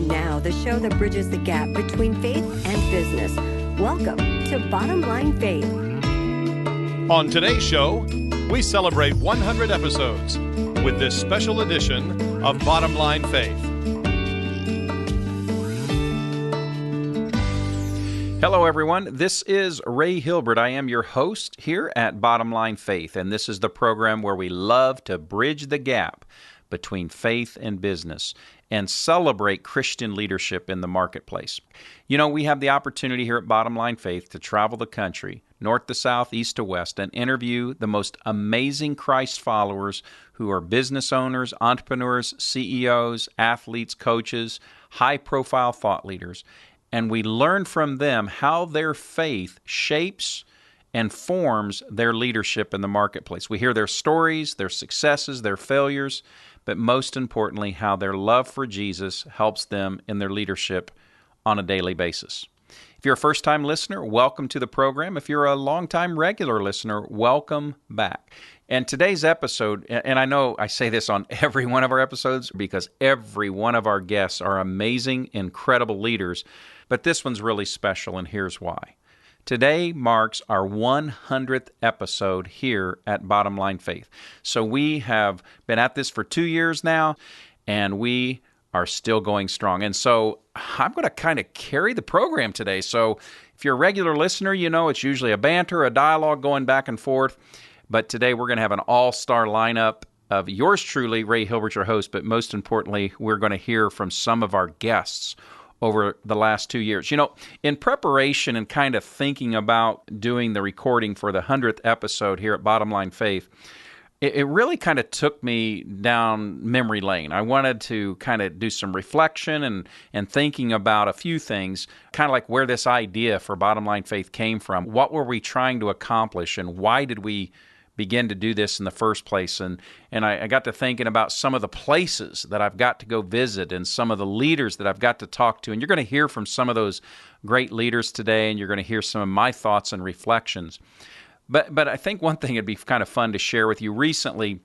And now, the show that bridges the gap between faith and business. Welcome to Bottom Line Faith. On today's show, we celebrate 100 episodes with this special edition of Bottom Line Faith. Hello, everyone. This is Ray Hilbert. I am your host here at Bottom Line Faith, and this is the program where we love to bridge the gap between faith and business and celebrate Christian leadership in the marketplace. You know, we have the opportunity here at Bottom Line Faith to travel the country, north to south, east to west, and interview the most amazing Christ followers who are business owners, entrepreneurs, CEOs, athletes, coaches, high-profile thought leaders. And we learn from them how their faith shapes and forms their leadership in the marketplace. We hear their stories, their successes, their failures, but most importantly, how their love for Jesus helps them in their leadership on a daily basis. If you're a first-time listener, welcome to the program. If you're a long-time regular listener, welcome back. And today's episode, and I know I say this on every one of our episodes because every one of our guests are amazing, incredible leaders, but this one's really special, and here's why. Today marks our 100th episode here at Bottom Line Faith. So we have been at this for 2 years now, and we are still going strong. And so I'm going to kind of carry the program today. So if you're a regular listener, you know it's usually a banter, a dialogue going back and forth. But today we're going to have an all-star lineup of yours truly, Ray Hilbert, your host. But most importantly, we're going to hear from some of our guests over the last 2 years. You know, in preparation and kind of thinking about doing the recording for the 100th episode here at Bottom Line Faith, it really kind of took me down memory lane. I wanted to kind of do some reflection and thinking about a few things, kind of like where this idea for Bottom Line Faith came from. What were we trying to accomplish, and why did we begin to do this in the first place? And I got to thinking about some of the places that I've got to go visit and some of the leaders that I've got to talk to. And you're going to hear from some of those great leaders today, and you're going to hear some of my thoughts and reflections. But I think one thing it'd be kind of fun to share with you. Recently,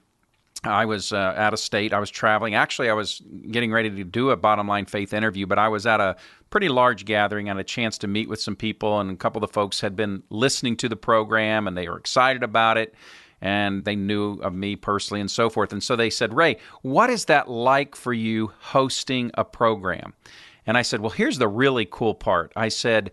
I was out of state. I was traveling. Actually, I was getting ready to do a Bottom Line Faith interview, but I was at a pretty large gathering. I had a chance to meet with some people, and a couple of the folks had been listening to the program, and they were excited about it, and they knew of me personally and so forth. And so they said, "Ray, what is that like for you hosting a program?" And I said, "Well, here's the really cool part." I said,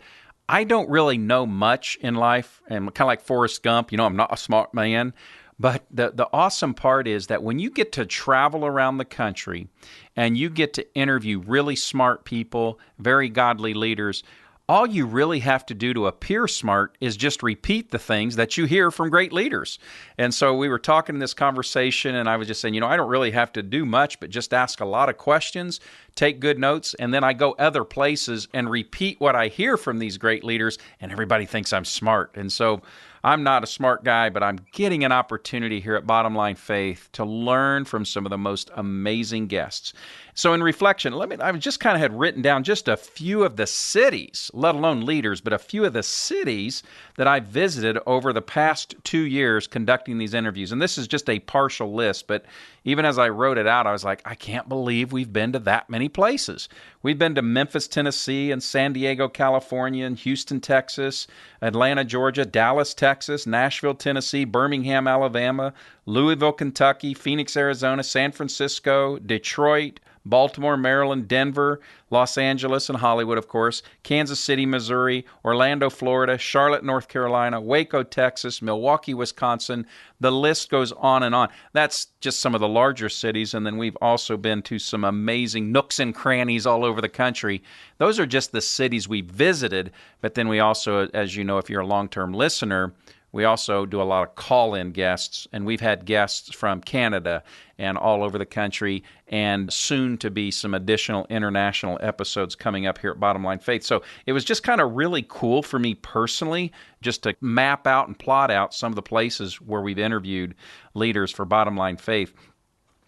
I don't really know much in life, and kind of like Forrest Gump, you know, I'm not a smart man, but the awesome part is that when you get to travel around the country and you get to interview really smart people, very godly leaders, all you really have to do to appear smart is just repeat the things that you hear from great leaders. And so we were talking in this conversation, and I was just saying, you know, I don't really have to do much, but just ask a lot of questions, take good notes, and then I go other places and repeat what I hear from these great leaders, and everybody thinks I'm smart. And so I'm not a smart guy, but I'm getting an opportunity here at Bottom Line Faith to learn from some of the most amazing guests. So in reflection, I just kind of had written down just a few of the cities, let alone leaders, but a few of the cities that I visited over the past 2 years conducting these interviews. And this is just a partial list, but even as I wrote it out, I was like, I can't believe we've been to that many places. We've been to Memphis, Tennessee, and San Diego, California, and Houston, Texas, Atlanta, Georgia, Dallas, Texas, Nashville, Tennessee, Birmingham, Alabama, Louisville, Kentucky, Phoenix, Arizona, San Francisco, Detroit, Baltimore, Maryland, Denver, Los Angeles, and Hollywood, of course, Kansas City, Missouri, Orlando, Florida, Charlotte, North Carolina, Waco, Texas, Milwaukee, Wisconsin. The list goes on and on. That's just some of the larger cities, and then we've also been to some amazing nooks and crannies all over the country. Those are just the cities we visited, but then we also, as you know, if you're a long-term listener, we also do a lot of call-in guests, and we've had guests from Canada and all over the country, and soon to be some additional international episodes coming up here at Bottom Line Faith. So it was just kind of really cool for me personally just to map out and plot out some of the places where we've interviewed leaders for Bottom Line Faith.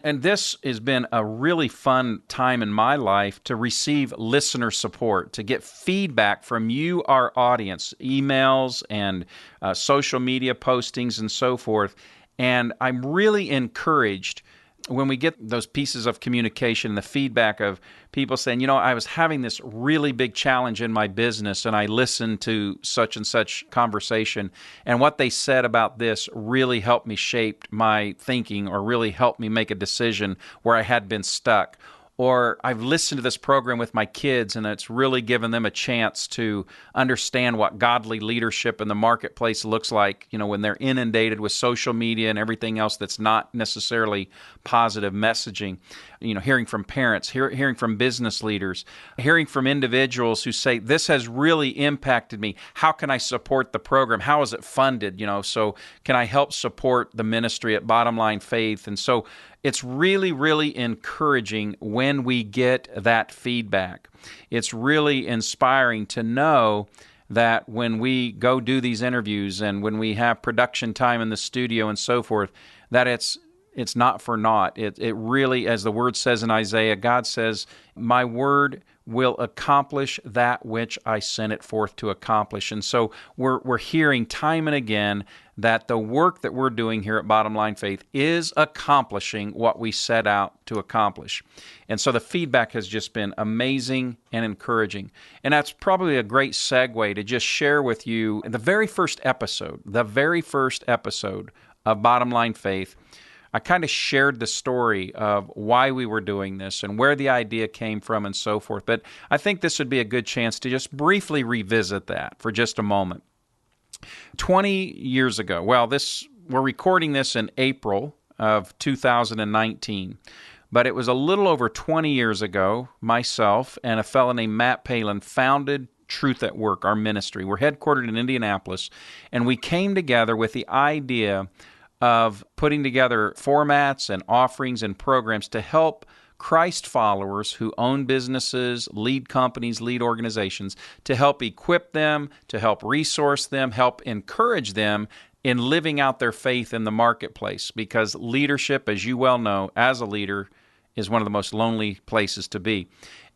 And this has been a really fun time in my life to receive listener support, to get feedback from you, our audience, emails and social media postings and so forth. And I'm really encouraged when we get those pieces of communication, the feedback of people saying, I was having this really big challenge in my business and I listened to such and such conversation, and what they said about this really helped me shape my thinking or really helped me make a decision where I had been stuck. Or I've listened to this program with my kids, and it's really given them a chance to understand what godly leadership in the marketplace looks like, when they're inundated with social media and everything else that's not necessarily positive messaging. Hearing from parents, hearing from business leaders, hearing from individuals who say, this has really impacted me. How can I support the program? How is it funded? So can I help support the ministry at Bottom Line Faith? And so it's really, really encouraging when we get that feedback. It's really inspiring to know that when we go do these interviews and when we have production time in the studio and so forth, that it's not for naught. It really, as the word says in Isaiah, God says, my word will accomplish that which I sent it forth to accomplish. And so we're hearing time and again that the work that we're doing here at Bottom Line Faith is accomplishing what we set out to accomplish. And so the feedback has just been amazing and encouraging. And that's probably a great segue to just share with you the very first episode of Bottom Line Faith. I kind of shared the story of why we were doing this and where the idea came from and so forth. But I think this would be a good chance to just briefly revisit that for just a moment. 20 years ago, we're recording this in April of 2019, but it was a little over 20 years ago, myself and a fellow named Matt Palin founded Truth at Work, our ministry. We're headquartered in Indianapolis, and we came together with the idea of putting together formats and offerings and programs to help Christ followers who own businesses, lead companies, lead organizations, to help equip them, to help resource them, help encourage them in living out their faith in the marketplace. Because leadership, as you well know, as a leader, is one of the most lonely places to be.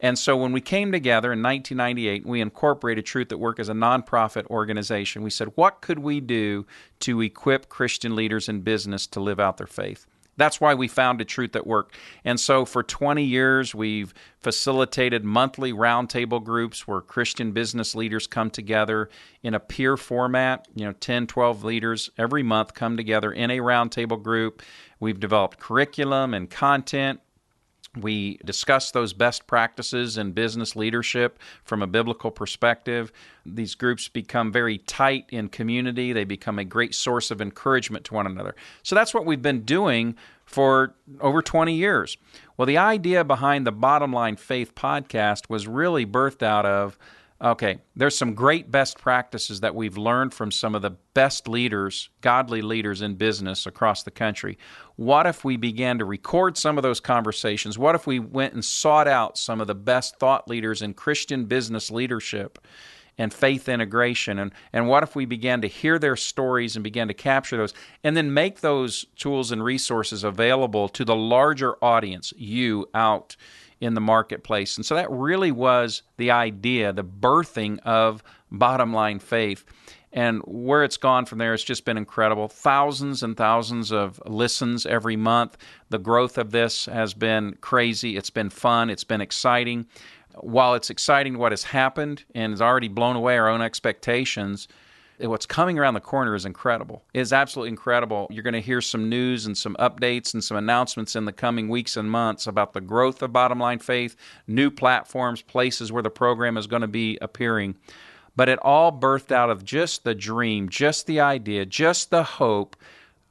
And so when we came together in 1998, we incorporated Truth at Work as a nonprofit organization. We said, what could we do to equip Christian leaders in business to live out their faith? That's why we founded Truth at Work. And so for 20 years, we've facilitated monthly roundtable groups where Christian business leaders come together in a peer format. 10, 12 leaders every month come together in a roundtable group. We've developed curriculum and content. We discuss those best practices in business leadership from a biblical perspective. These groups become very tight in community. They become a great source of encouragement to one another. So that's what we've been doing for over 20 years. Well, the idea behind the Bottom Line Faith podcast was really birthed out of, there's some great best practices that we've learned from some of the best leaders, godly leaders in business across the country. What if we began to record some of those conversations? What if we went and sought out some of the best thought leaders in Christian business leadership and faith integration? And what if we began to hear their stories and began to capture those and then make those tools and resources available to the larger audience, you out in the marketplace? And so that really was the idea, the birthing of Bottom Line Faith. And where it's gone from there, it's just been incredible. Thousands and thousands of listens every month. The growth of this has been crazy. It's been fun. It's been exciting. While it's exciting what has happened and has already blown away our own expectations, what's coming around the corner is incredible. It is absolutely incredible. You're going to hear some news and some updates and some announcements in the coming weeks and months about the growth of Bottom Line Faith, new platforms, places where the program is going to be appearing. But it all birthed out of just the dream, just the idea, just the hope.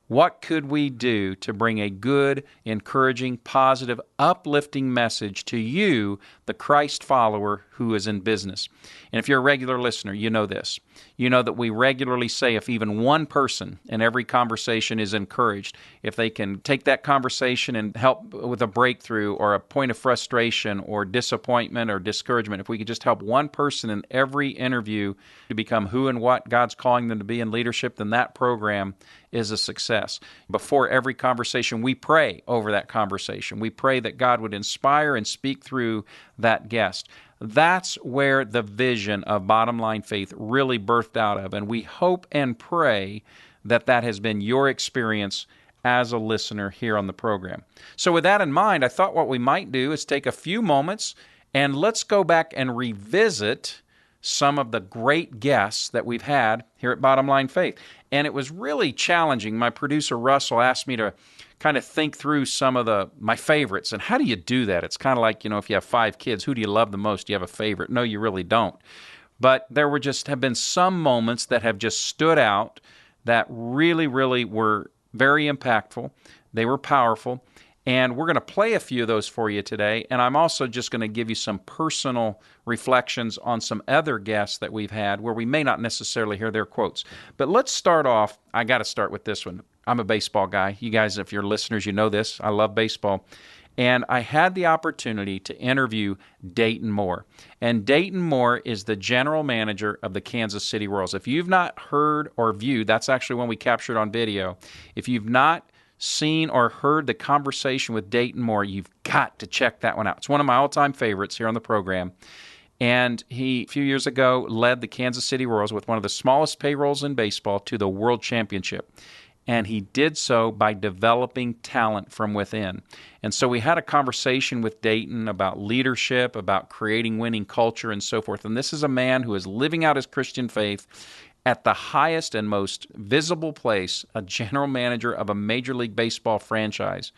What could we do to bring a good, encouraging, positive, uplifting message to you, the Christ follower who is in business? And if you're a regular listener, you know this. You know that we regularly say if even one person in every conversation is encouraged, if they can take that conversation and help with a breakthrough or a point of frustration or disappointment or discouragement, if we could just help one person in every interview to become who and what God's calling them to be in leadership, then that program is a success. Before every conversation, we pray over that conversation. We pray that God would inspire and speak through that guest. That's where the vision of Bottom Line Faith really birthed out of, and we hope and pray that that has been your experience as a listener here on the program. So with that in mind, I thought what we might do is take a few moments and let's go back and revisit some of the great guests that we've had here at Bottom Line Faith. And it was really challenging. My producer, Russell, asked me to kind of think through some of my favorites. And how do you do that? It's kind of like, if you have 5 kids, who do you love the most? Do you have a favorite? No, you really don't. But there have been some moments that have just stood out that really, really were very impactful. They were powerful. And we're going to play a few of those for you today. And I'm also just going to give you some personal reflections on some other guests that we've had where we may not necessarily hear their quotes. But let's start off. I got to start with this one. I'm a baseball guy. You guys, if you're listeners, you know this. I love baseball. And I had the opportunity to interview Dayton Moore. And Dayton Moore is the general manager of the Kansas City Royals. If you've not heard or viewed, that's actually one we captured on video. If you've not seen or heard the conversation with Dayton Moore, you've got to check that one out. It's one of my all-time favorites here on the program. And he, a few years ago, led the Kansas City Royals with one of the smallest payrolls in baseball to the World Championship. And he did so by developing talent from within. And so we had a conversation with Dayton about leadership, about creating winning culture, and so forth. And this is a man who is living out his Christian faith at the highest and most visible place, a general manager of a Major League Baseball franchise,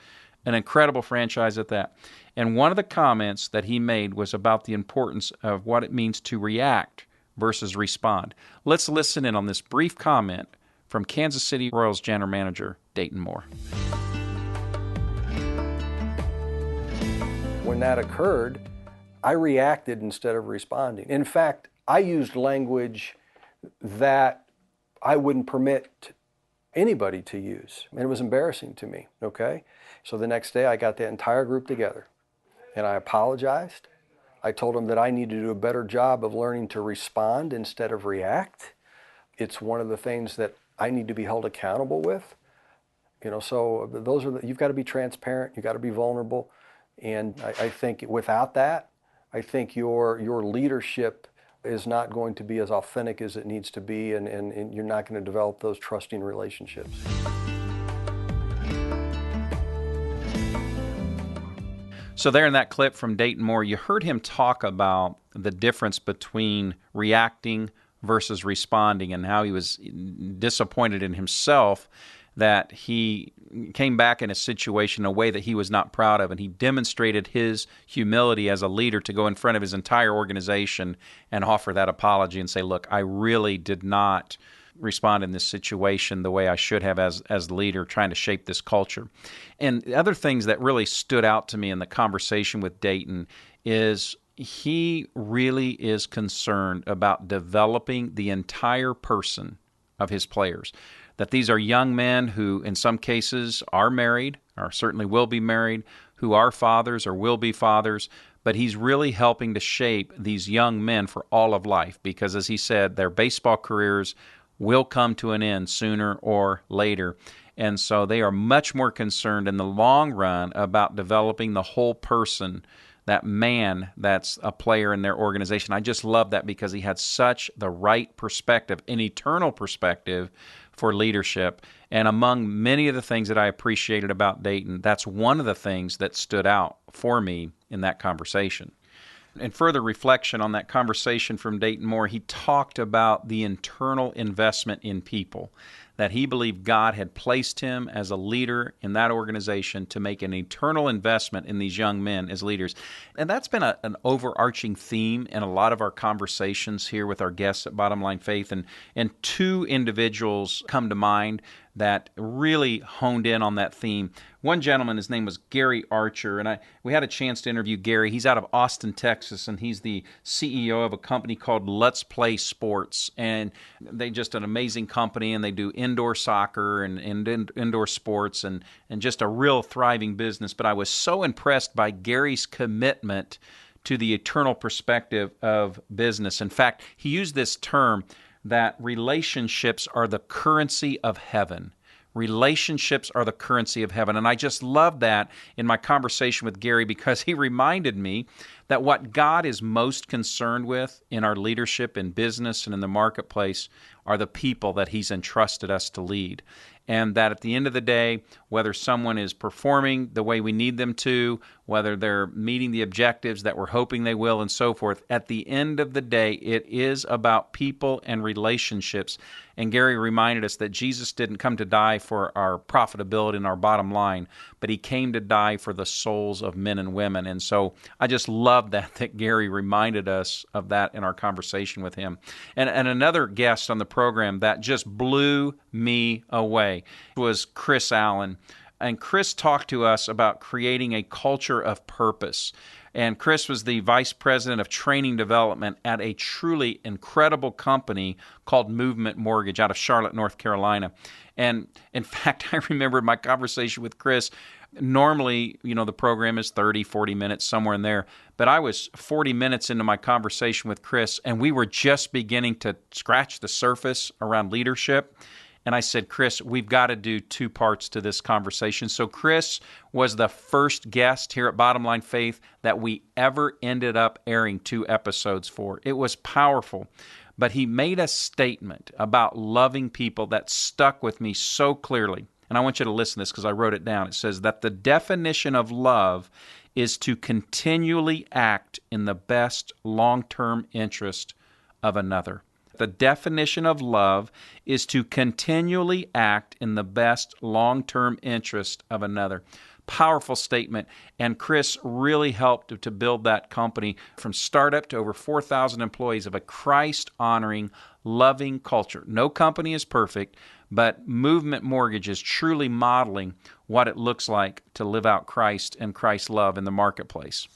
an incredible franchise at that. And one of the comments that he made was about the importance of what it means to react versus respond. Let's listen in on this brief comment from Kansas City Royals general manager Dayton Moore. When that occurred, I reacted instead of responding. In fact, I used language that I wouldn't permit anybody to use, and it was embarrassing to me, okay? So the next day I got the entire group together, and I apologized. I told them that I needed to do a better job of learning to respond instead of react. It's one of the things that I need to be held accountable with. So those are you've got to be transparent, you've got to be vulnerable, and I think without that, I think your leadership is not going to be as authentic as it needs to be, and you're not going to develop those trusting relationships. So there in that clip from Dayton Moore, you heard him talk about the difference between reacting versus responding and how he was disappointed in himself that he came back in a situation in a way that he was not proud of, and he demonstrated his humility as a leader to go in front of his entire organization and offer that apology and say, look, I really did not respond in this situation the way I should have as the leader trying to shape this culture. And the other things that really stood out to me in the conversation with Dayton is he really is concerned about developing the entire person of his players. That these are young men who, in some cases, are married, or certainly will be married, who are fathers or will be fathers, but he's really helping to shape these young men for all of life because, as he said, their baseball careers will come to an end sooner or later. And so they are much more concerned in the long run about developing the whole person, that man that's a player in their organization. I just love that because he had such the right perspective, an eternal perspective for leadership. And among many of the things that I appreciated about Dayton, that's one of the things that stood out for me in that conversation. In further reflection on that conversation from Dayton Moore, he talked about the internal investment in people, that he believed God had placed him as a leader in that organization to make an eternal investment in these young men as leaders. And that's been an overarching theme in a lot of our conversations here with our guests at Bottom Line Faith. And two individuals come to mind that really honed in on that theme. One gentleman, his name was Gary Archer, and we had a chance to interview Gary. He's out of Austin, Texas, and he's the CEO of a company called Let's Play Sports. And they just an amazing company, and they do indoor soccer and indoor sports and just a real thriving business. But I was so impressed by Gary's commitment to the eternal perspective of business. In fact, he used this term that relationships are the currency of heaven. Relationships are the currency of heaven. And I just love that in my conversation with Gary because he reminded me that what God is most concerned with in our leadership in business and in the marketplace are the people that He's entrusted us to lead. and that at the end of the day, whether someone is performing the way we need them to, whether they're meeting the objectives that we're hoping they will, and so forth, at the end of the day, it is about people and relationships. And Gary reminded us that Jesus didn't come to die for our profitability and our bottom line, but he came to die for the souls of men and women. And so I just love that Gary reminded us of that in our conversation with him. And another guest on the program that just blew me away was Chris Allen. And Chris talked to us about creating a culture of purpose. And Chris was the vice president of training development at a truly incredible company called Movement Mortgage out of Charlotte, North Carolina. And in fact, I remembered my conversation with Chris. Normally, the program is 30, 40 minutes, somewhere in there. But I was 40 minutes into my conversation with Chris, and we were just beginning to scratch the surface around leadership. And I said, Chris, we've got to do 2 parts to this conversation. So Chris was the first guest here at Bottom Line Faith that we ever ended up airing 2 episodes for. It was powerful. But he made a statement about loving people that stuck with me so clearly. And I want you to listen to this because I wrote it down. It says that the definition of love is to continually act in the best long-term interest of another. The definition of love is to continually act in the best long-term interest of another. Powerful statement, and Chris really helped to build that company from startup to over 4,000 employees of a Christ-honoring, loving culture. No company is perfect, but Movement Mortgage is truly modeling what it looks like to live out Christ and Christ's love in the marketplace.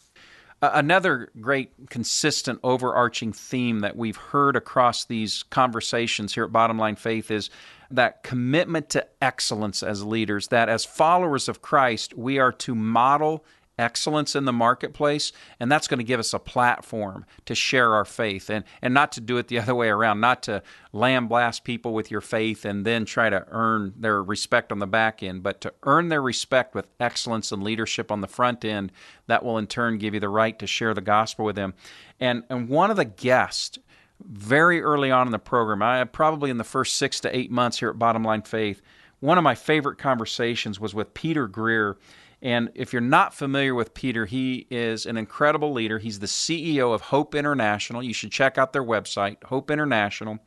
Another great, consistent, overarching theme that we've heard across these conversations here at Bottom Line Faith is that commitment to excellence as leaders, that as followers of Christ, we are to model excellence in the marketplace, and that's going to give us a platform to share our faith and not to do it the other way around, not to lambaste people with your faith and then try to earn their respect on the back end, but to earn their respect with excellence and leadership on the front end that will in turn give you the right to share the gospel with them. And one of the guests very early on in the program, probably in the first 6 to 8 months here at Bottom Line Faith, one of my favorite conversations was with Peter Greer. And if you're not familiar with Peter, he is an incredible leader. He's the CEO of Hope International. You should check out their website, Hope International.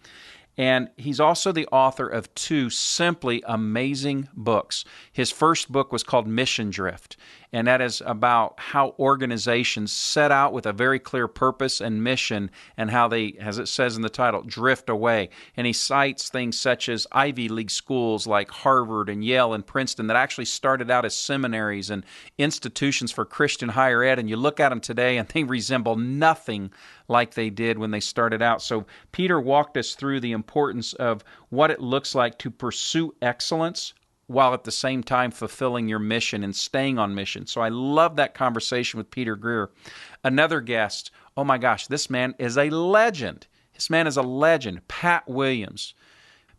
And he's also the author of 2 simply amazing books. His first book was called Mission Drift, and that is about how organizations set out with a very clear purpose and mission and how they, as it says in the title, drift away. And he cites things such as Ivy League schools like Harvard and Yale and Princeton that actually started out as seminaries and institutions for Christian higher ed, and you look at them today and they resemble nothing like they did when they started out. So Peter walked us through the importance of what it looks like to pursue excellence while at the same time fulfilling your mission and staying on mission. So I love that conversation with Peter Greer. Another guest, oh my gosh, this man is a legend. This man is a legend, Pat Williams.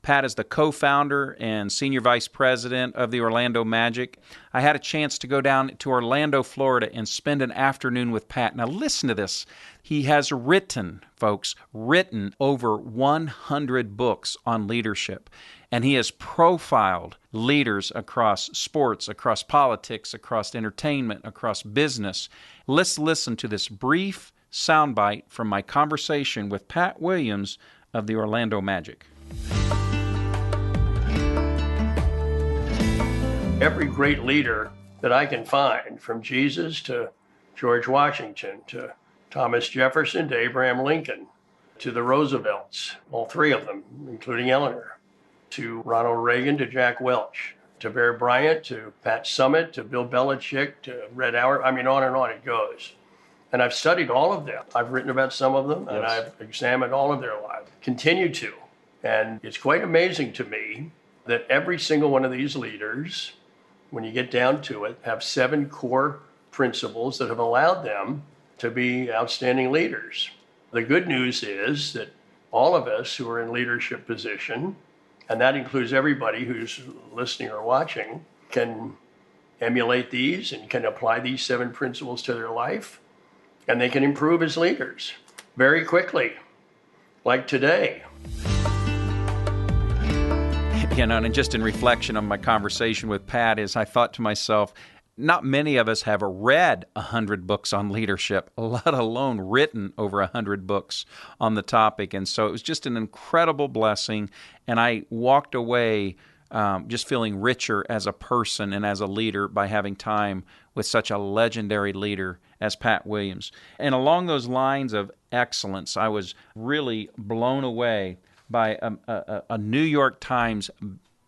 Pat is the co-founder and senior vice president of the Orlando Magic. I had a chance to go down to Orlando, Florida, and spend an afternoon with Pat. Now listen to this. He has written over 100 books on leadership. And he has profiled leaders across sports, across politics, across entertainment, across business. Let's listen to this brief soundbite from my conversation with Pat Williams of the Orlando Magic. Every great leader that I can find, from Jesus to George Washington, to Thomas Jefferson, to Abraham Lincoln, to the Roosevelts, all 3 of them, including Eleanor, to Ronald Reagan, to Jack Welch, to Bear Bryant, to Pat Summitt, to Bill Belichick, to Red Howard. I mean, on and on it goes. And I've studied all of them. I've written about some of them, and I've examined all of their lives. Continue to. And it's quite amazing to me that every single one of these leaders, when you get down to it, have 7 core principles that have allowed them to be outstanding leaders. The good news is that all of us who are in leadership position, and that includes everybody who's listening or watching, can emulate these and can apply these 7 principles to their life, and they can improve as leaders very quickly, like today. And just in reflection on my conversation with Pat, is I thought to myself, not many of us have read 100 books on leadership, let alone written over 100 books on the topic. And so it was just an incredible blessing, and I walked away just feeling richer as a person and as a leader by having time with such a legendary leader as Pat Williams. And along those lines of excellence, I was really blown away by a New York Times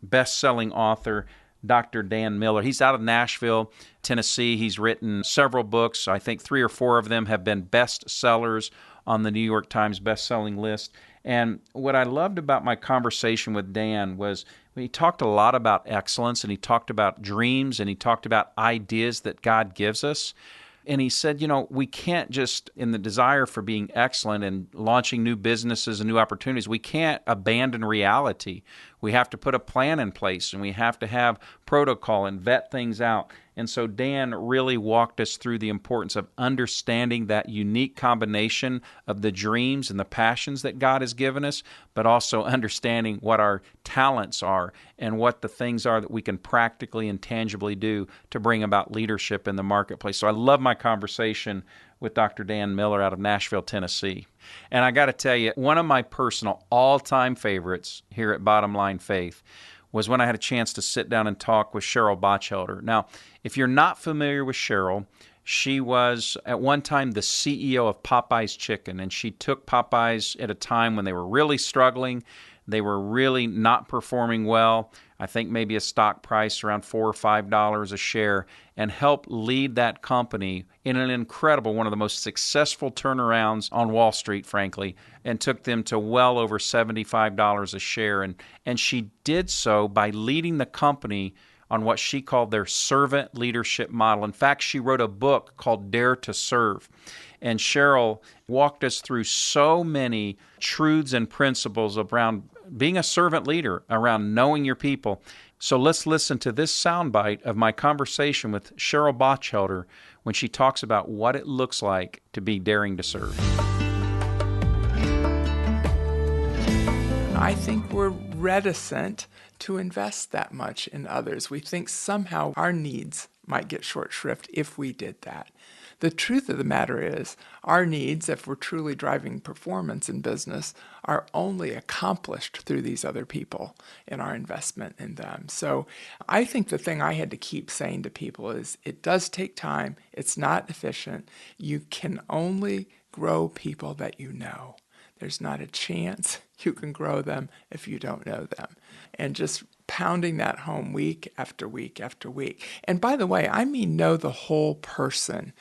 best-selling author, Dr. Dan Miller. He's out of Nashville, Tennessee. He's written several books. I think 3 or 4 of them have been bestsellers on the New York Times best-selling list. And what I loved about my conversation with Dan was he talked a lot about excellence, and he talked about dreams, and he talked about ideas that God gives us. And he said, we can't just, in the desire for being excellent and launching new businesses and new opportunities, we can't abandon reality. We have to put a plan in place, and we have to have protocol and vet things out. And so Dan really walked us through the importance of understanding that unique combination of the dreams and the passions that God has given us, but also understanding what our talents are and what the things are that we can practically and tangibly do to bring about leadership in the marketplace. So I love my conversation with Dr. Dan Miller out of Nashville, Tennessee. And I got to tell you, one of my personal all-time favorites here at Bottom Line Faith was when I had a chance to sit down and talk with Cheryl Botchelder. Now, if you're not familiar with Cheryl, she was at one time the CEO of Popeye's Chicken, and she took Popeye's at a time when they were really struggling. They were really not performing well. I think maybe a stock price around $4 or $5 a share, and helped lead that company in an incredible, one of the most successful turnarounds on Wall Street, frankly, and took them to well over $75 a share. And she did so by leading the company on what she called their servant leadership model. In fact, she wrote a book called Dare to Serve. And Cheryl walked us through so many truths and principles around being a servant leader, around knowing your people. So let's listen to this soundbite of my conversation with Cheryl Botchelder when she talks about what it looks like to be daring to serve. I think we're reticent to invest that much in others. We think somehow our needs might get short shrift if we did that. The truth of the matter is, our needs, if we're truly driving performance in business, are only accomplished through these other people and our investment in them. So I think the thing I had to keep saying to people is, it does take time. It's not efficient. You can only grow people that you know. There's not a chance you can grow them if you don't know them. And just pounding that home week after week after week. And by the way, I mean know the whole person.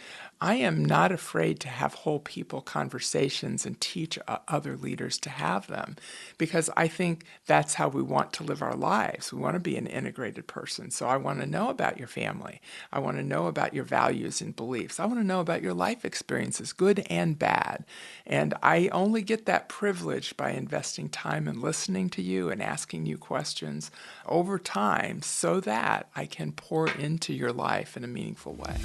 I am not afraid to have whole people conversations and teach other leaders to have them, because I think that's how we want to live our lives. We want to be an integrated person. So I want to know about your family. I want to know about your values and beliefs. I want to know about your life experiences, good and bad. And I only get that privilege by investing time in listening to you and asking you questions over time so that I can pour into your life in a meaningful way.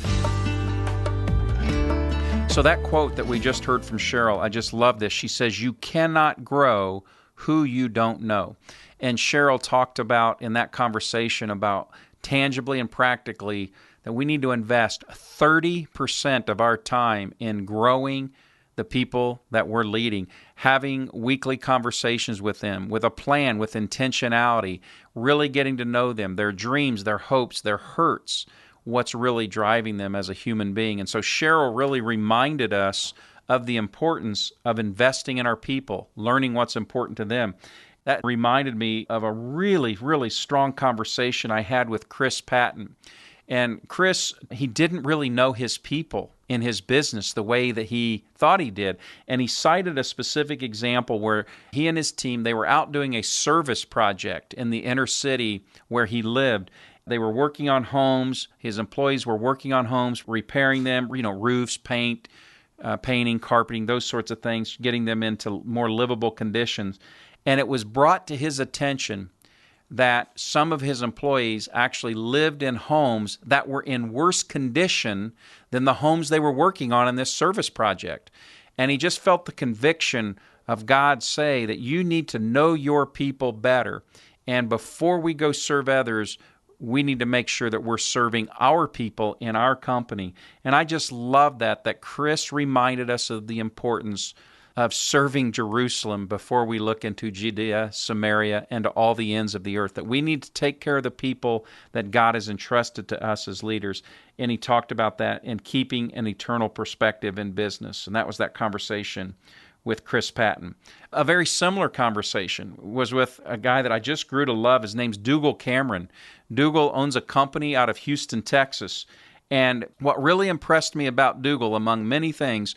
So that quote that we just heard from Cheryl, I just love this. She says, you cannot grow who you don't know. And Cheryl talked about in that conversation about tangibly and practically that we need to invest 30% of our time in growing the people that we're leading, having weekly conversations with them, with a plan, with intentionality, really getting to know them, their dreams, their hopes, their hurts, what's really driving them as a human being. And so Cheryl really reminded us of the importance of investing in our people, learning what's important to them. That reminded me of a really, really strong conversation I had with Chris Patton. And Chris, he didn't really know his people in his business the way that he thought he did. And he cited a specific example where he and his team, they were out doing a service project in the inner city where he lived. They were working on homes. His employees were working on homes, repairing them, roofs, painting, carpeting, those sorts of things, getting them into more livable conditions. And it was brought to his attention that some of his employees actually lived in homes that were in worse condition than the homes they were working on in this service project. And he just felt the conviction of God say that you need to know your people better. And before we go serve others, we need to make sure that we're serving our people in our company. And I just love that Chris reminded us of the importance of serving Jerusalem before we look into Judea, Samaria, and to all the ends of the earth, that we need to take care of the people that God has entrusted to us as leaders. And he talked about that in keeping an eternal perspective in business. And that was that conversation with Chris Patton. A very similar conversation was with a guy that I just grew to love. His name's Dougal Cameron. Dougal owns a company out of Houston, Texas. And what really impressed me about Dougal, among many things,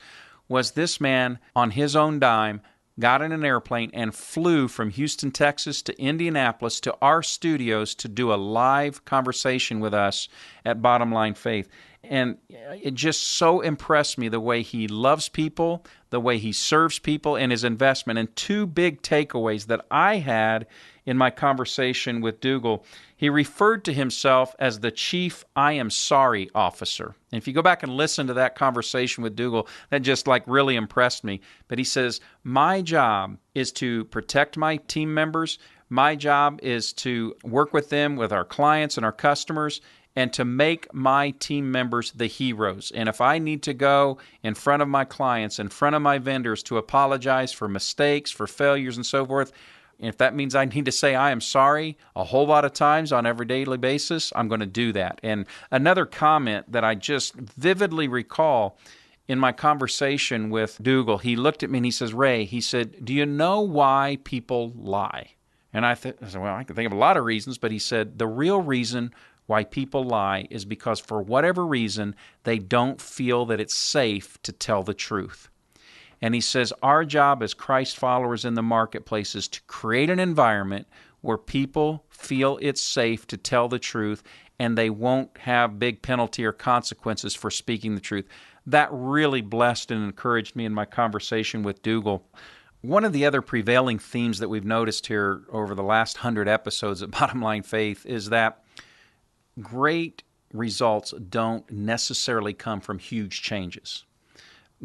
was this man, on his own dime, got in an airplane and flew from Houston, Texas to Indianapolis to our studios to do a live conversation with us at Bottom Line Faith. And it just so impressed me the way he loves people, the way he serves people, and his investment. And two big takeaways that I had in my conversation with Dougal. He referred to himself as the Chief I Am Sorry Officer. And if you go back and listen to that conversation with Dougal, that just really impressed me. But he says, my job is to protect my team members. My job is to work with them, with our clients and our customers, and to make my team members the heroes. And if I need to go in front of my clients, in front of my vendors to apologize for mistakes, for failures and so forth, if that means I need to say I am sorry a whole lot of times on every daily basis, I'm going to do that. And another comment that I just vividly recall in my conversation with Dougal, he looked at me and he says, Ray, he said, do you know why people lie? And I said, well, I can think of a lot of reasons, but he said, the real reason why people lie is because for whatever reason, they don't feel that it's safe to tell the truth. And he says, our job as Christ followers in the marketplace is to create an environment where people feel it's safe to tell the truth and they won't have big penalty or consequences for speaking the truth. That really blessed and encouraged me in my conversation with Dougal. One of the other prevailing themes that we've noticed here over the last 100 episodes of Bottom Line Faith is that great results don't necessarily come from huge changes.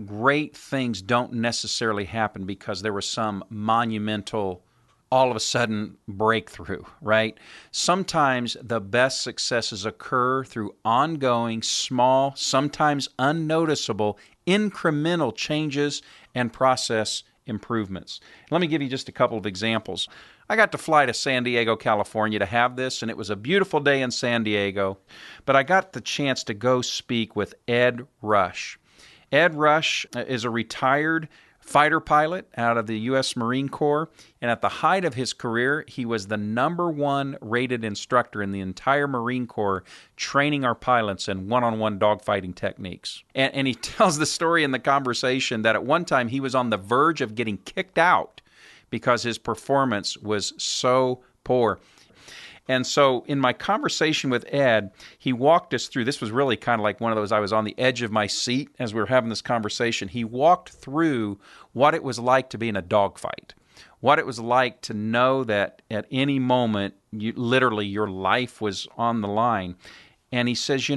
Great things don't necessarily happen because there was some monumental, all of a sudden, breakthrough, right? Sometimes the best successes occur through ongoing, small, sometimes unnoticeable, incremental changes and process improvements. Let me give you just a couple of examples. I got to fly to San Diego, California to have this, and it was a beautiful day in San Diego, but I got the chance to go speak with Ed Rush. Ed Rush is a retired fighter pilot out of the U.S. Marine Corps, and at the height of his career, he was the #1 rated instructor in the entire Marine Corps, training our pilots in one-on-one dogfighting techniques. And he tells the story in the conversation that at one time he was on the verge of getting kicked out because his performance was so poor. And so in my conversation with Ed, he walked us through, this was really kind of like one of those, I was on the edge of my seat as we were having this conversation. He walked through what it was like to be in a dogfight, what it was like to know that at any moment, literally your life was on the line. And he says,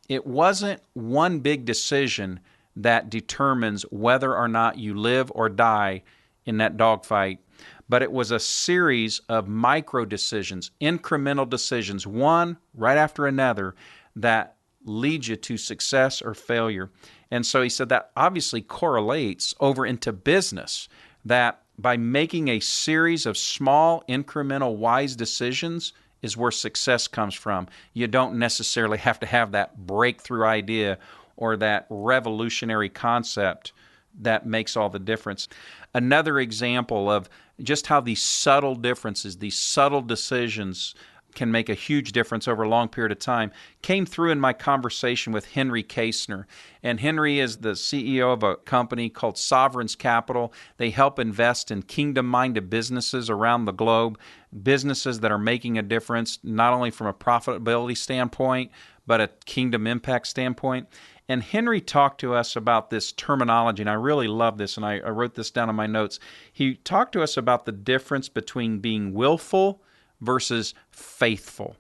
it wasn't one big decision that determines whether or not you live or die in that dogfight, but it was a series of micro decisions, incremental decisions, one right after another, that lead you to success or failure. And so he said that obviously correlates over into business, that by making a series of small, incremental, wise decisions is where success comes from. You don't necessarily have to have that breakthrough idea or that revolutionary concept that makes all the difference. Another example of just how these subtle differences, these subtle decisions can make a huge difference over a long period of time came through in my conversation with Henry Kaestner. And Henry is the CEO of a company called Sovereigns Capital. They help invest in kingdom-minded businesses around the globe, businesses that are making a difference not only from a profitability standpoint, but a kingdom impact standpoint. And Henry talked to us about this terminology, and I really love this, and I wrote this down in my notes. He talked to us about the difference between being willful versus faithful.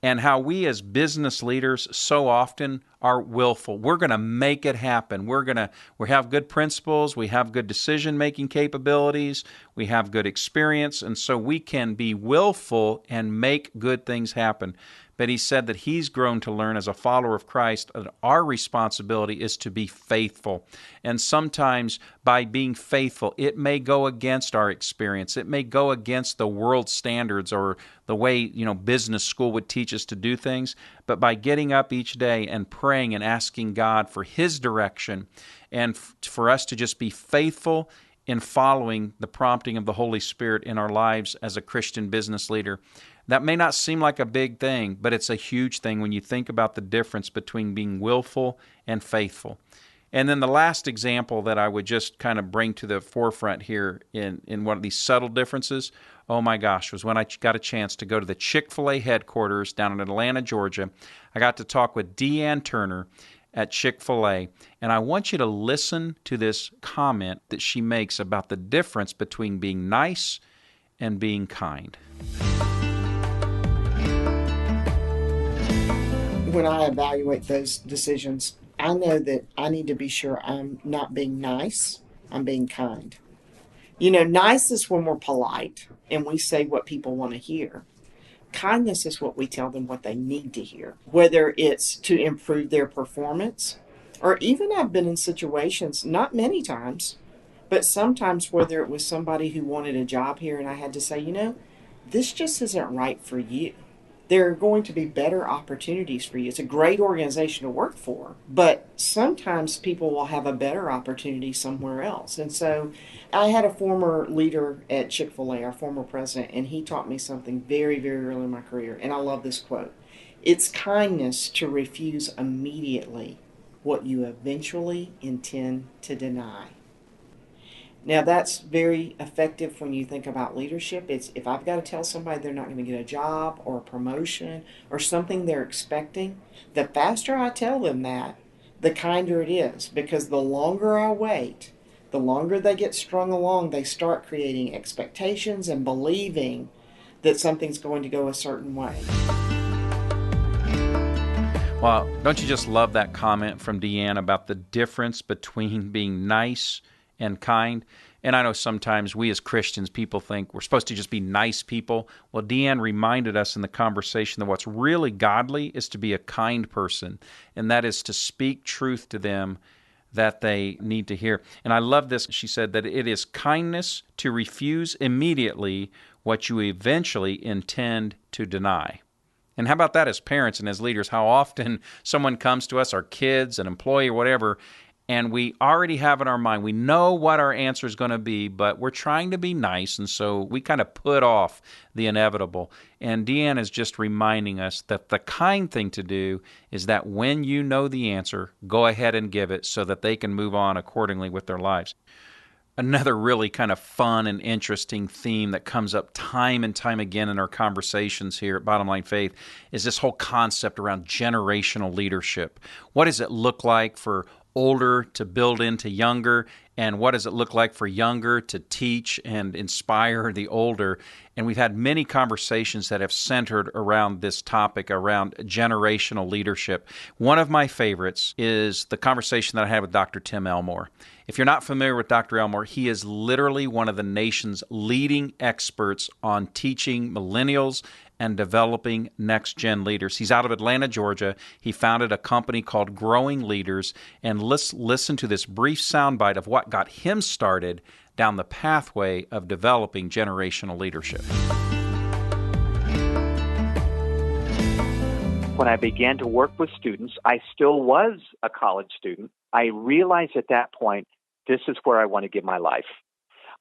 and how we as business leaders so often are willful. We're going to make it happen. We have good principles, we have good decision-making capabilities, we have good experience, and so we can be willful and make good things happen. But he said that he's grown to learn as a follower of Christ that our responsibility is to be faithful. And sometimes by being faithful, it may go against our experience. It may go against the world standards or the way, business school would teach us to do things. But by getting up each day and praying and asking God for His direction and for us to just be faithful in following the prompting of the Holy Spirit in our lives as a Christian business leader, that may not seem like a big thing, but it's a huge thing when you think about the difference between being willful and faithful. And then the last example that I would just kind of bring to the forefront here in one of these subtle differences, oh my gosh, was when I got a chance to go to the Chick-fil-A headquarters down in Atlanta, Georgia. I got to talk with Deanne Turner at Chick-fil-A, and I want you to listen to this comment that she makes about the difference between being nice and being kind. When I evaluate those decisions, I know that I need to be sure I'm not being nice, I'm being kind. Nice is when we're polite and we say what people want to hear. Kindness is what we tell them what they need to hear, whether it's to improve their performance, or even I've been in situations, not many times, but sometimes whether it was somebody who wanted a job here and I had to say, this just isn't right for you. There are going to be better opportunities for you. It's a great organization to work for, but sometimes people will have a better opportunity somewhere else. And so I had a former leader at Chick-fil-A, our former president, and he taught me something very, very early in my career, and I love this quote. It's kindness to refuse immediately what you eventually intend to deny. Now, that's very effective when you think about leadership. It's if I've got to tell somebody they're not going to get a job or a promotion or something they're expecting, the faster I tell them that, the kinder it is. Because the longer I wait, the longer they get strung along, they start creating expectations and believing that something's going to go a certain way. Well, don't you just love that comment from Deanne about the difference between being nice and kind? And I know sometimes we as Christians, people think we're supposed to just be nice people. Well, Deanne reminded us in the conversation that what's really godly is to be a kind person, and that is to speak truth to them that they need to hear. And I love this. She said that it is kindness to refuse immediately what you eventually intend to deny. And how about that as parents and as leaders? How often someone comes to us, our kids, an employee or whatever, and we already have in our mind, we know what our answer is going to be, but we're trying to be nice, and so we kind of put off the inevitable. And Deanne is just reminding us that the kind thing to do is that when you know the answer, go ahead and give it so that they can move on accordingly with their lives. Another really kind of fun and interesting theme that comes up time and time again in our conversations here at Bottom Line Faith is this whole concept around generational leadership. What does it look like for older to build into younger, and what does it look like for younger to teach and inspire the older? And we've had many conversations that have centered around this topic, around generational leadership. One of my favorites is the conversation that I had with Dr. Tim Elmore. If you're not familiar with Dr. Elmore, he is literally one of the nation's leading experts on teaching millennials and developing next-gen leaders. He's out of Atlanta, Georgia. He founded a company called Growing Leaders. And let's listen to this brief soundbite of what got him started down the pathway of developing generational leadership. When I began to work with students, I still was a college student. I realized at that point, this is where I want to give my life.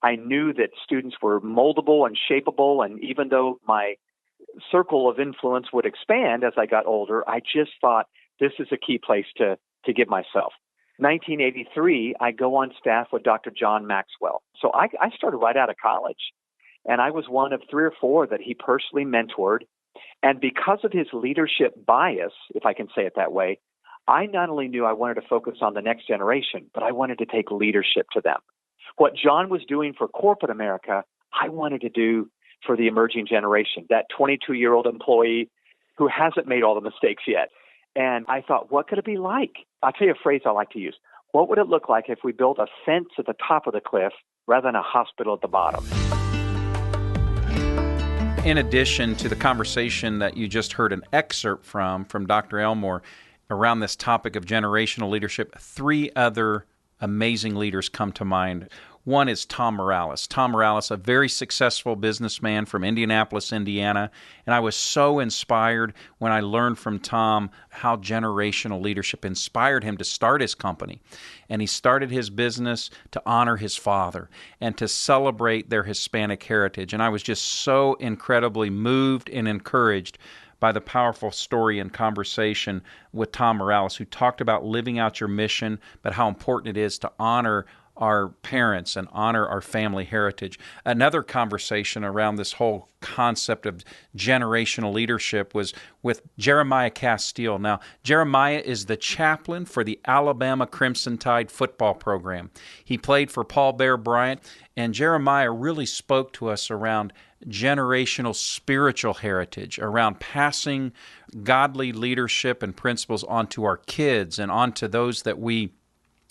I knew that students were moldable and shapeable, and even though my circle of influence would expand as I got older, I just thought this is a key place to give myself. 1983, I go on staff with Dr. John Maxwell. So I started right out of college, and I was one of 3 or 4 that he personally mentored. And because of his leadership bias, if I can say it that way, I not only knew I wanted to focus on the next generation, but I wanted to take leadership to them. What John was doing for corporate America, I wanted to do for the emerging generation, that 22-year-old employee who hasn't made all the mistakes yet. And I thought, what could it be like? I'll tell you a phrase I like to use. What would it look like if we built a fence at the top of the cliff rather than a hospital at the bottom? In addition to the conversation that you just heard an excerpt from Dr. Elmore around this topic of generational leadership, 3 other amazing leaders come to mind. One is Tom Morales. Tom Morales, a very successful businessman from Indianapolis, Indiana. And I was so inspired when I learned from Tom how generational leadership inspired him to start his company. And he started his business to honor his father and to celebrate their Hispanic heritage. And I was just so incredibly moved and encouraged by the powerful story and conversation with Tom Morales, who talked about living out your mission, but how important it is to honor our parents and honor our family heritage. Another conversation around this whole concept of generational leadership was with Jeremiah Castile. Now, Jeremiah is the chaplain for the Alabama Crimson Tide football program. He played for Paul Bear Bryant, and Jeremiah really spoke to us around generational spiritual heritage, around passing godly leadership and principles onto our kids and onto those that we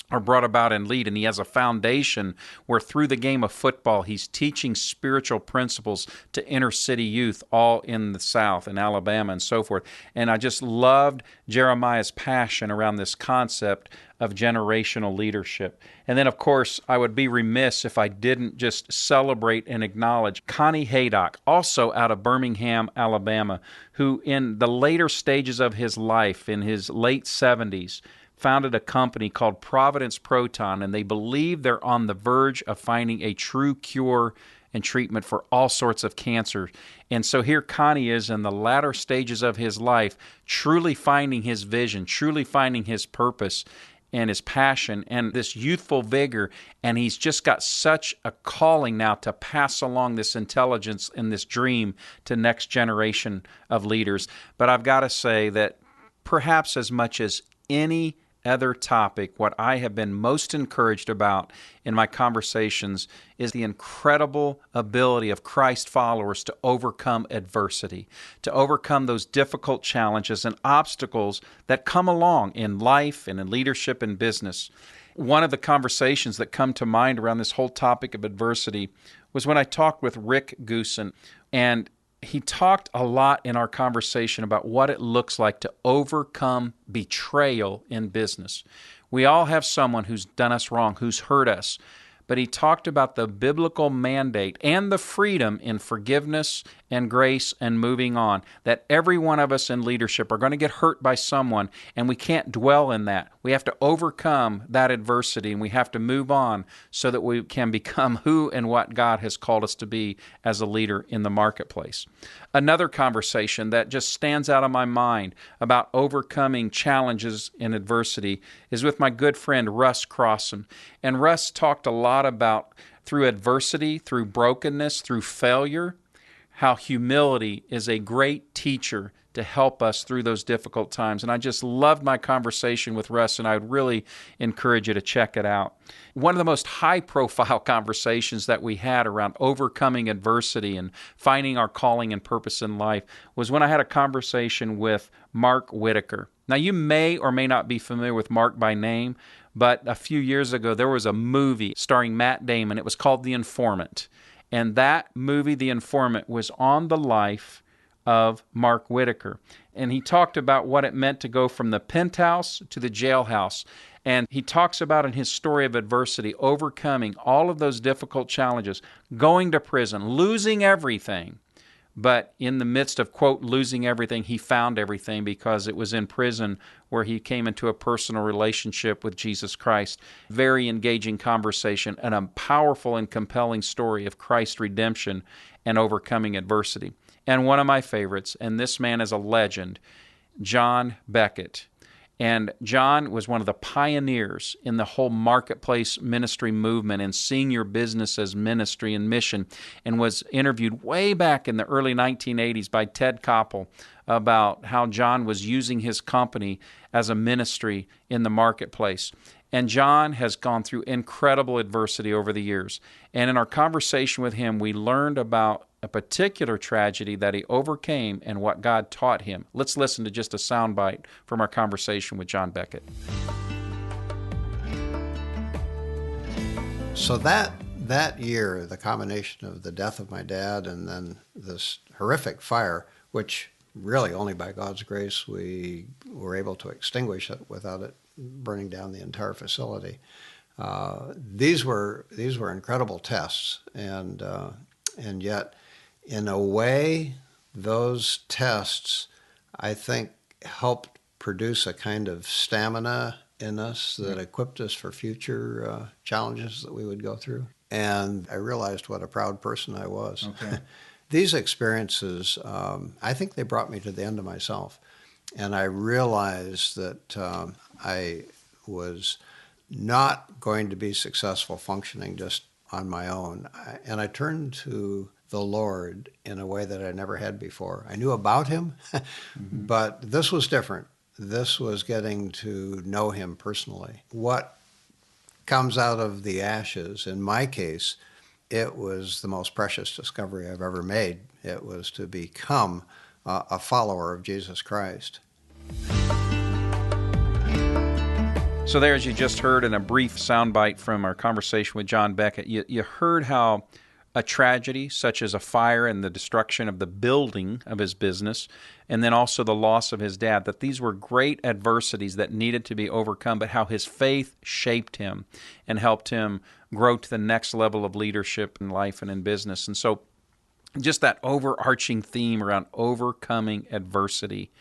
are brought about and lead. And he has a foundation where through the game of football, he's teaching spiritual principles to inner city youth all in the South and Alabama and so forth. And I just loved Jeremiah's passion around this concept of generational leadership. And then, of course, I would be remiss if I didn't just celebrate and acknowledge Connie Haydock, also out of Birmingham, Alabama, who in the later stages of his life, in his late 70s, founded a company called Providence Proton, and they believe they're on the verge of finding a true cure and treatment for all sorts of cancer. And so here Connie is in the latter stages of his life, truly finding his vision, truly finding his purpose and his passion and this youthful vigor. And he's just got such a calling now to pass along this intelligence and this dream to next generation of leaders. But I've got to say that perhaps as much as any other topic, what I have been most encouraged about in my conversations is the incredible ability of Christ followers to overcome adversity, to overcome those difficult challenges and obstacles that come along in life and in leadership and business. One of the conversations that come to mind around this whole topic of adversity was when I talked with Rick Goosen, and he talked a lot in our conversation about what it looks like to overcome betrayal in business. We all have someone who's done us wrong, who's hurt us. But he talked about the biblical mandate and the freedom in forgiveness and grace and moving on, that every one of us in leadership are going to get hurt by someone, and we can't dwell in that. We have to overcome that adversity, and we have to move on so that we can become who and what God has called us to be as a leader in the marketplace. Another conversation that just stands out of my mind about overcoming challenges in adversity is with my good friend Russ Crossan. And Russ talked a lot about through adversity, through brokenness, through failure, how humility is a great teacher to help us through those difficult times. And I just loved my conversation with Russ, and I would really encourage you to check it out. One of the most high-profile conversations that we had around overcoming adversity and finding our calling and purpose in life was when I had a conversation with Mark Whitaker. Now, you may or may not be familiar with Mark by name, but a few years ago there was a movie starring Matt Damon. It was called The Informant. And that movie, The Informant, was on the life of Mark Whitaker. And he talked about what it meant to go from the penthouse to the jailhouse. And he talks about in his story of adversity, overcoming all of those difficult challenges, going to prison, losing everything. But in the midst of, quote, losing everything, he found everything, because it was in prison where he came into a personal relationship with Jesus Christ. Very engaging conversation and a powerful and compelling story of Christ's redemption and overcoming adversity. And one of my favorites, and this man is a legend, John Beckett. And John was one of the pioneers in the whole marketplace ministry movement and seeing your business as ministry and mission, and was interviewed way back in the early 1980s by Ted Koppel about how John was using his company as a ministry in the marketplace. And John has gone through incredible adversity over the years. And in our conversation with him, we learned about a particular tragedy that he overcame and what God taught him. Let's listen to just a soundbite from our conversation with John Beckett. So that year, the combination of the death of my dad and then this horrific fire, which really only by God's grace we were able to extinguish it without it burning down the entire facility. These were incredible tests, and yet, in a way, those tests, I think, helped produce a kind of stamina in us that equipped us for future challenges that we would go through. And I realized what a proud person I was. Okay. These experiences, I think they brought me to the end of myself. And I realized that I was not going to be successful functioning just on my own. And I turned to the Lord in a way that I never had before. I knew about him, but this was different. This was getting to know him personally. What comes out of the ashes, in my case, it was the most precious discovery I've ever made. It was to become a follower of Jesus Christ. So there, as you just heard in a brief soundbite from our conversation with John Beckett, you heard how a tragedy such as a fire and the destruction of the building of his business, and then also the loss of his dad, that these were great adversities that needed to be overcome, but how his faith shaped him and helped him grow to the next level of leadership in life and in business. And so just that overarching theme around overcoming adversity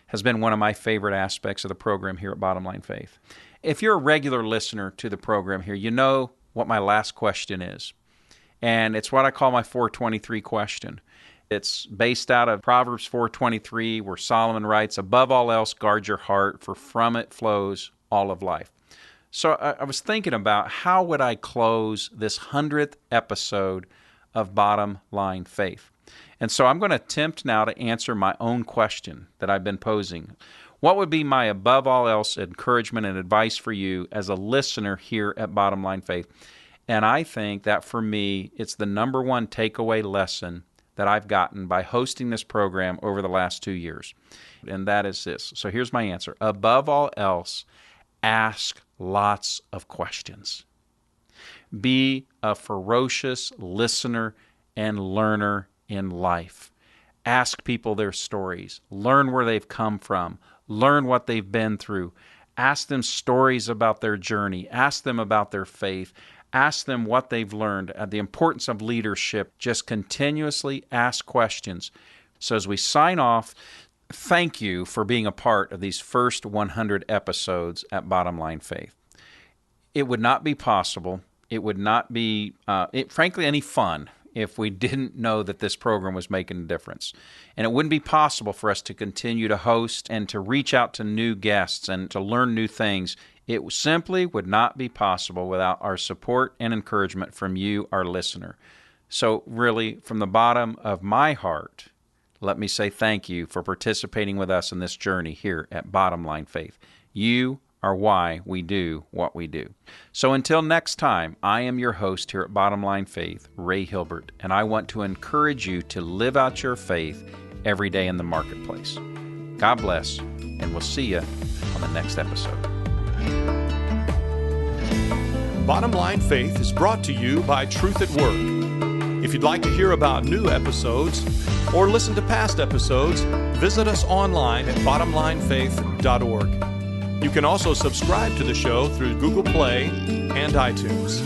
has been one of my favorite aspects of the program here at Bottom Line Faith. If you're a regular listener to the program here, you know what my last question is. And it's what I call my 423 question. It's based out of Proverbs 4:23, where Solomon writes, "Above all else, guard your heart, for from it flows all of life." So I was thinking about how would I close this 100th episode of Bottom Line Faith. And so I'm going to attempt now to answer my own question that I've been posing. What would be my above all else encouragement and advice for you as a listener here at Bottom Line Faith? And I think that for me, it's the number one takeaway lesson that I've gotten by hosting this program over the last 2 years. And that is this. So here's my answer. Above all else, ask lots of questions. Be a ferocious listener and learner in life. Ask people their stories. Learn where they've come from. Learn what they've been through. Ask them stories about their journey. Ask them about their faith. Ask them what they've learned, the importance of leadership. Just continuously ask questions. So as we sign off, thank you for being a part of these first 100 episodes at Bottom Line Faith. It would not be possible, it would not be, frankly, any fun if we didn't know that this program was making a difference. And it wouldn't be possible for us to continue to host and to reach out to new guests and to learn new things. It simply would not be possible without our support and encouragement from you, our listener. So really, from the bottom of my heart, let me say thank you for participating with us in this journey here at Bottom Line Faith. You are why we do what we do. So until next time, I am your host here at Bottom Line Faith, Ray Hilbert, and I want to encourage you to live out your faith every day in the marketplace. God bless, and we'll see you on the next episode. Bottom Line Faith is brought to you by Truth at Work. If you'd like to hear about new episodes or listen to past episodes, visit us online at bottomlinefaith.org. You can also subscribe to the show through Google Play and iTunes.